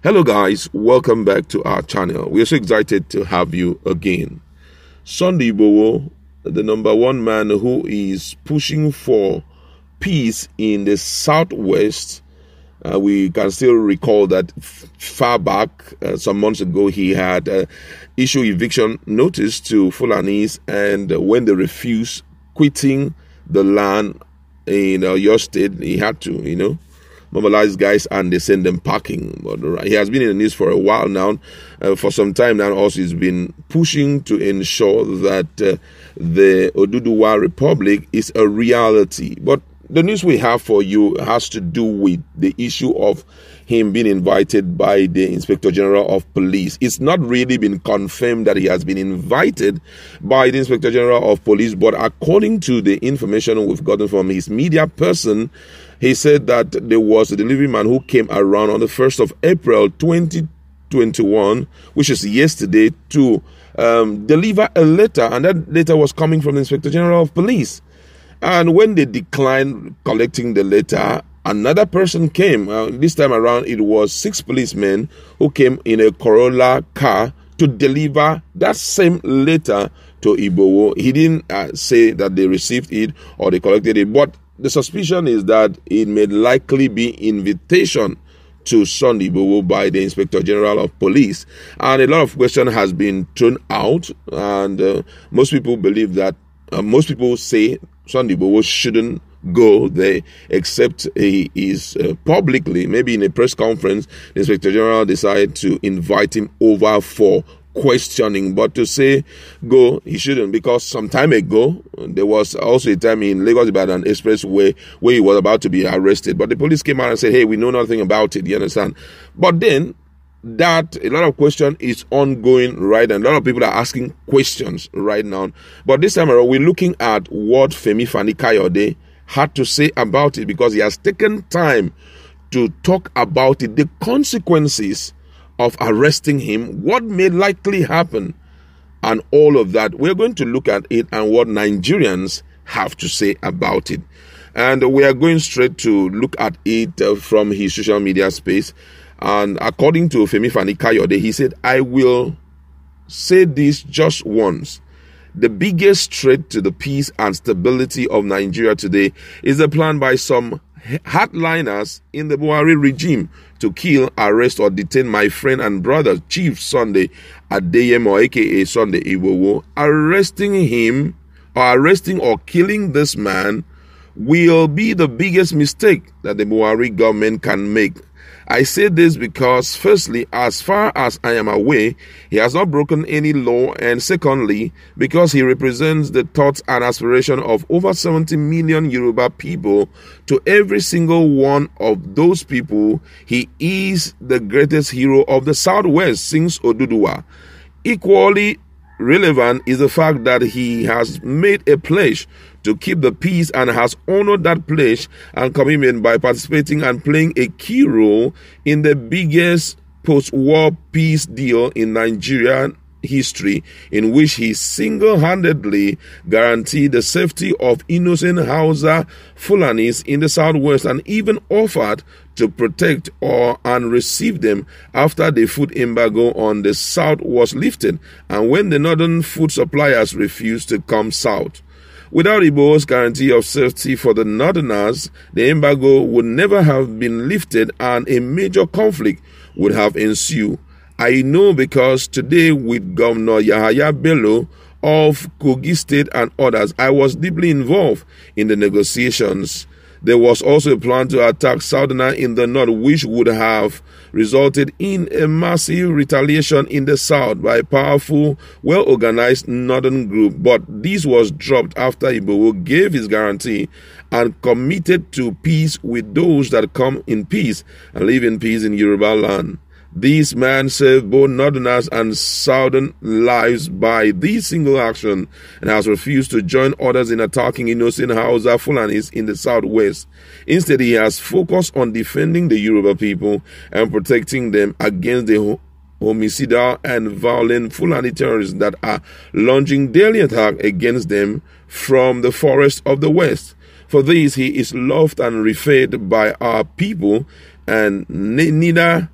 Hello guys, welcome back to our channel. We are so excited to have you again. Sunday Igboho, the number one man who is pushing for peace in the southwest. We can still recall that far back, some months ago, he had issued eviction notice to Fulanis, and when they refused quitting the land in your state, he had to, mobilize guys and they send them packing. But he has been in the news for a while now. For some time now, also he's been pushing to ensure that the Oduduwa Republic is a reality. But the news we have for you has to do with the issue of him being invited by the Inspector General of Police. It's not really been confirmed that he has been invited by the Inspector General of Police, but according to the information we've gotten from his media person, he said that there was a delivery man who came around on the 1st of April 2021, which is yesterday, to deliver a letter, and that letter was coming from the Inspector General of Police. And when they declined collecting the letter, another person came. This time around, it was 6 policemen who came in a Corolla car to deliver that same letter to Igboho. He didn't say that they received it or they collected it, but the suspicion is that it may likely be invitation to Sunday Igboho by the Inspector General of Police. And a lot of question has been thrown out, and most people believe that, most people say Sunday Igboho shouldn't go there, except he is publicly, maybe in a press conference, the Inspector General decided to invite him over for questioning. But to say go, he shouldn't, because some time ago there was also a time in Lagos-Ibadan Expressway where he was about to be arrested, but the police came out and said, hey, we know nothing about it, you understand? But then that a lot of question is ongoing right now. A lot of people are asking questions right now, but this time around we're looking at what Femi Fani-Kayode had to say about it, because he has taken time to talk about it, the consequences of arresting him, what may likely happen, and all of that. We're going to look at it and what Nigerians have to say about it. And we are going straight to look at it from his social media space. And according to Femi Fani-Kayode, he said, I will say this just once. The biggest threat to the peace and stability of Nigeria today is a plan by some hardliners in the Buhari regime to kill, arrest, or detain my friend and brother, Chief Sunday Adeyemo, aka Sunday Igboho. Arresting or killing this man will be the biggest mistake that the Buhari government can make. I say this because, firstly, as far as I am aware, he has not broken any law, and secondly, because he represents the thoughts and aspiration of over 70 million Yoruba people. To every single one of those people, he is the greatest hero of the Southwest since Oduduwa. Equally relevant is the fact that he has made a pledge to keep the peace and has honored that pledge and commitment by participating and playing a key role in the biggest post-war peace deal in Nigerian history, in which he single-handedly guaranteed the safety of innocent Hausa Fulanis in the southwest, and even offered to protect and receive them after the food embargo on the south was lifted, and when the northern food suppliers refused to come south. Without Igboho's guarantee of safety for the northerners, the embargo would never have been lifted and a major conflict would have ensued. I know because today with Governor Yahaya Bello of Kogi State and others, I was deeply involved in the negotiations. There was also a plan to attack Southerners in the north, which would have resulted in a massive retaliation in the south by a powerful, well-organized northern group. But this was dropped after Igboho gave his guarantee and committed to peace with those that come in peace and live in peace in Yoruba land. This man saved both northerners and southern lives by this single action, and has refused to join others in attacking innocent Hausa Fulanis in the southwest. Instead, he has focused on defending the Yoruba people and protecting them against the homicidal and violent Fulani terrorists that are launching daily attack against them from the forest of the west. For this, he is loved and revered by our people, and neither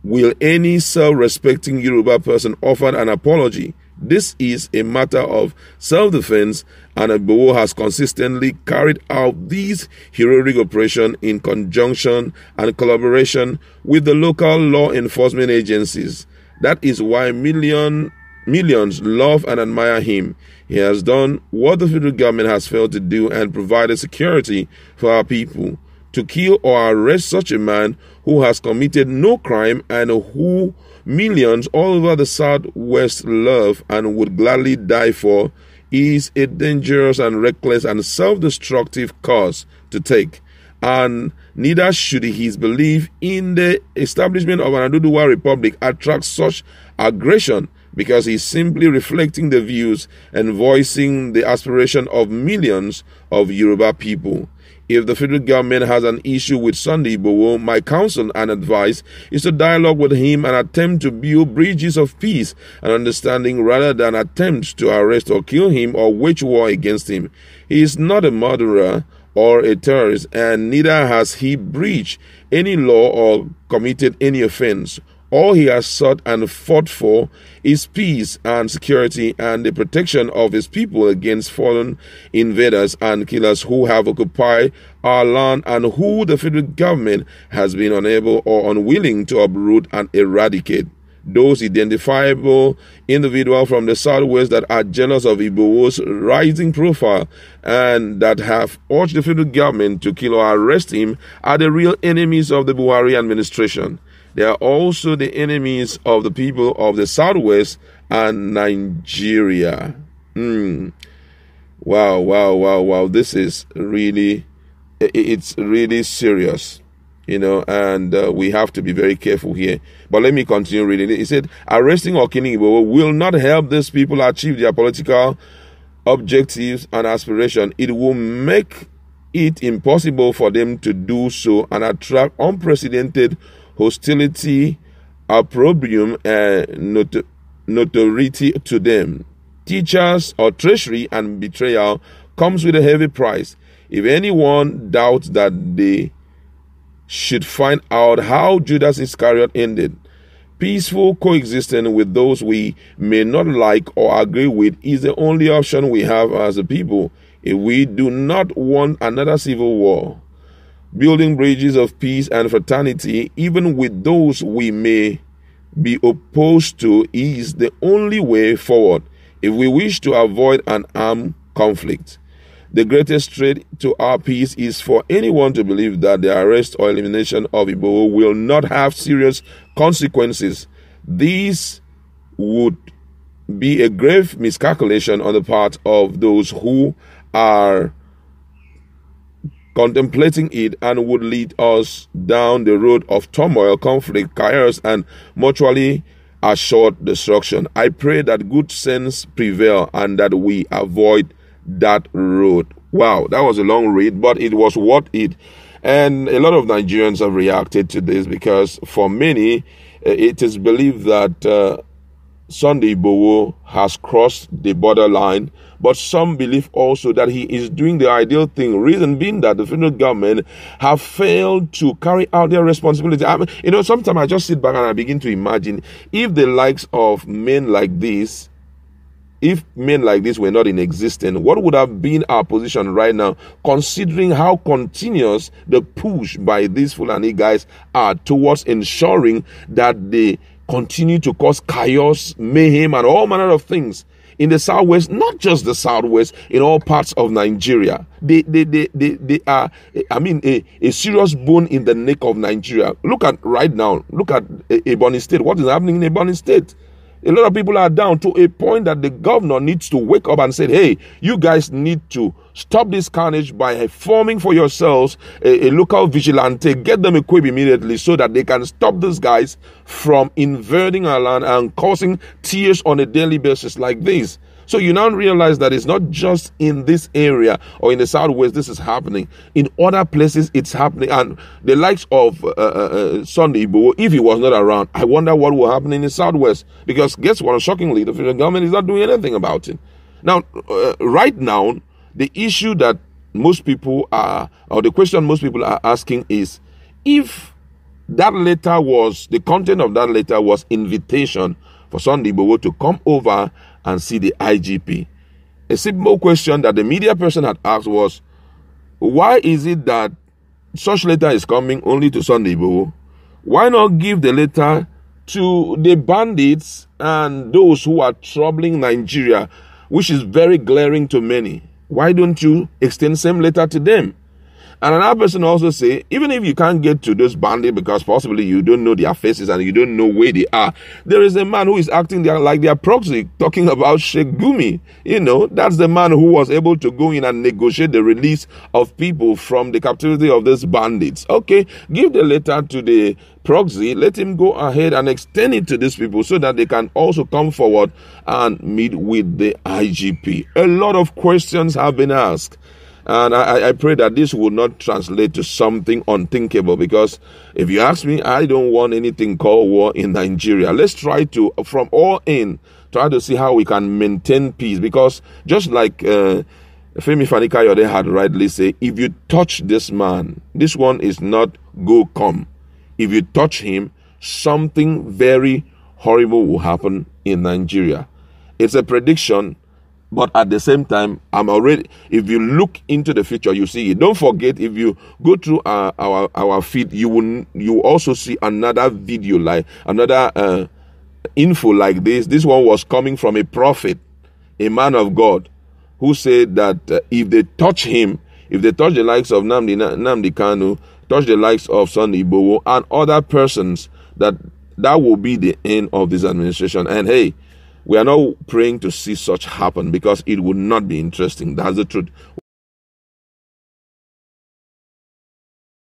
will any self-respecting Yoruba person offer an apology? This is a matter of self-defense, and Igboho has consistently carried out these heroic operations in conjunction and collaboration with the local law enforcement agencies. That is why millions love and admire him. He has done what the federal government has failed to do and provided security for our people. To kill or arrest such a man who has committed no crime and who millions all over the Southwest love and would gladly die for is a dangerous and reckless and self-destructive course to take. And neither should his belief in the establishment of an Aduduwa Republic attract such aggression, because he's simply reflecting the views and voicing the aspiration of millions of Yoruba people. If the federal government has an issue with Sunday Igboho, my counsel and advice is to dialogue with him and attempt to build bridges of peace and understanding rather than attempt to arrest or kill him or wage war against him. He is not a murderer or a terrorist, and neither has he breached any law or committed any offense. All he has sought and fought for is peace and security and the protection of his people against foreign invaders and killers who have occupied our land and who the federal government has been unable or unwilling to uproot and eradicate. Those identifiable individuals from the Southwest that are jealous of Igboho's rising profile and that have urged the federal government to kill or arrest him are the real enemies of the Buhari administration. They are also the enemies of the people of the Southwest and Nigeria. Wow. This is really, it's really serious, and we have to be very careful here. But let me continue reading. It said, arresting or killing Igboho will not help these people achieve their political objectives and aspirations. It will make it impossible for them to do so and attract unprecedented hostility, opprobrium, and notoriety to them. Teachers or treachery and betrayal comes with a heavy price. If anyone doubts that, they should find out how Judas Iscariot ended. Peaceful coexistence with those we may not like or agree with is the only option we have as a people if we do not want another civil war. Building bridges of peace and fraternity, even with those we may be opposed to, is the only way forward if we wish to avoid an armed conflict. The greatest threat to our peace is for anyone to believe that the arrest or elimination of Igboho will not have serious consequences. This would be a grave miscalculation on the part of those who are contemplating it and would lead us down the road of turmoil, conflict, chaos, and mutually assured destruction. I pray that good sense prevail and that we avoid that road. Wow, that was a long read, but it was worth it. And a lot of Nigerians have reacted to this because for many, it is believed that Sunday Igboho has crossed the borderline, but some believe also that he is doing the ideal thing, reason being that the federal government have failed to carry out their responsibility. Sometimes I just sit back and I begin to imagine if the likes of men like this, if men like this were not in existence, what would have been our position right now, considering how continuous the push by these Fulani guys are towards ensuring that they continue to cause chaos, mayhem, and all manner of things in the Southwest, not just the Southwest, in all parts of Nigeria. They are, a serious bone in the neck of Nigeria. Look at Ebonyi State. What is happening in Ebonyi State? A lot of people are down to a point that the governor needs to wake up and say, hey, you guys need to stop this carnage by forming for yourselves a local vigilante. Get them equipped immediately so that they can stop these guys from invading our land and causing tears on a daily basis like this. So you now realize that it's not just in this area or in the Southwest this is happening. In other places it's happening. And the likes of Sunday Igboho, if he was not around, I wonder what will happen in the Southwest. Because guess what? Shockingly, the federal government is not doing anything about it. Now, right now, the issue that most people are, or the question most people are asking is, if that letter was, the content of that letter was invitation for Sunday Igboho to come over and see the IGP. A simple question that the media person had asked was, why is it that such letter is coming only to Sunday Igboho? Why not give the letter to the bandits and those who are troubling Nigeria, which is very glaring to many? Why don't you extend same letter to them? And another person also say, even if you can't get to those bandits because possibly you don't know their faces and you don't know where they are, there is a man who is acting like their proxy, talking about Sheikh Gumi. You know, that's the man who was able to go in and negotiate the release of people from the captivity of these bandits. Okay, give the letter to the proxy, let him go ahead and extend it to these people so that they can also come forward and meet with the IGP. A lot of questions have been asked. And I pray that this will not translate to something unthinkable, because if you ask me, I don't want anything called war in Nigeria. Let's try to, from all in, try to see how we can maintain peace. Because just like Femi Fani-Kayode had rightly said, if you touch this man, this one is not go come. If you touch him, something very horrible will happen in Nigeria. It's a prediction. But at the same time, if you look into the future, you see it. Don't forget, if you go through our feed, you will also see another video, like another info like this. This one was coming from a prophet, a man of God, who said that if they touch him, if they touch the likes of Nnamdi Kanu, touch the likes of Sunday Igboho and other persons, that will be the end of this administration. And hey, we are not praying to see such happen, because it would not be interesting. That's the truth.